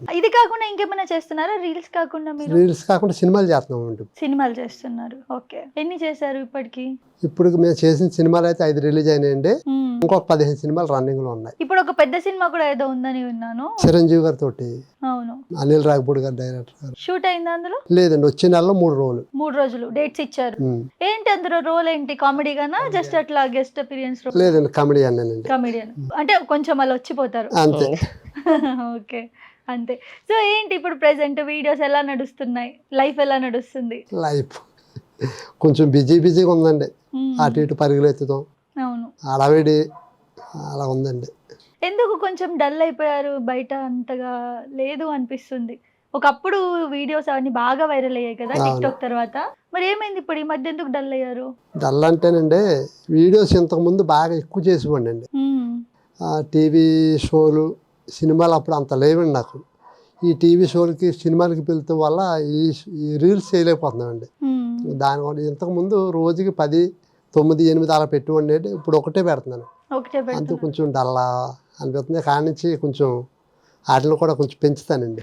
ఇది కాకుండా ఇంకేమైనా చేస్తున్నారా? రీల్స్ కాకుండా మీరు? రీల్స్ కాకుండా సినిమాలు చేస్తున్నామండి. సినిమాలు చేస్తున్నారు. ఓకే. ఎన్ని చేశారు ఇప్పటికి? ఇప్పుడు మేము చేసిన సినిమాలు అయితే 5 రిలీజ్ అయినాయండి. హ్మ్. ఇంకొక 15 సినిమాలు రన్నింగ్ లో ఉన్నాయి. ఇప్పుడు ఒక పెద్ద సినిమా కూడా ఏదో ఉందని విన్నాను. చిరంజీవి గారితో, అవును. అనిల్ రావిపూడి గారు డైరెక్టర్ గారు. షూట్ అయిందా అందులో? లేదండి, వచ్చే నెలలో 3 రోజులు. 3 రోజులు డేట్స్ ఇచ్చారు. ఏంటి అందులో రోల్ ఏంటి? కామెడీగానా జస్ట్ అట్లా గెస్ట్ అపిరియన్స్ రోల్? లేదండి, కామెడీ అన్నానండి. కామెడియన్ అంటే కొంచెం అలా వచ్చిపోతారు. అంతే. ఓకే, అంతే. సో ఏంటి ఇప్పుడు ప్రెసెంట్ వీడియోస్ ఎలా నడుస్తున్నాయి? లైఫ్ ఎలా నడుస్తుంది? లైఫ్ కొంచెం బిజీగా ఉందండి. అటు ఇటు పరుగులు ఎత్తుతాం, అవును. అడవిడి అలా ఉందండి. ఎందుకు కొంచెం డల్ అయిపోయారు? బయట అంతగా లేదు అనిపిస్తుంది. ఒకప్పుడు వీడియోస్ అవన్నీ బాగా వైరల్ అయ్యాయి కదా టిక్టాక్ తర్వాత. మరి ఏమైంది ఇప్పుడు ఈ మధ్య ఎందుకు డల్ అయ్యారు? డల్ అంటేనండి, వీడియోస్ ఇంతకుముందు బాగా ఎక్కువ చేసివ్వండి అండి. టీవీ షోలు, సినిమాలు అప్పుడు అంత లేవండి నాకు. ఈ టీవీ షోలకి సినిమాలకి పిలవటం వల్ల ఈ రీల్స్ చేయలేకపోతున్నామండి. దానివల్ల ఇంతకుముందు రోజుకి 10, 9, 8 అలా పెట్టుకోండి. ఇప్పుడు ఒకటే పెడుతున్నాను. అందుకు కొంచెం డల్లా అనిపిస్తుంది. కాడి నుంచి కొంచెం వాటిని కూడా కొంచెం పెంచుతానండి.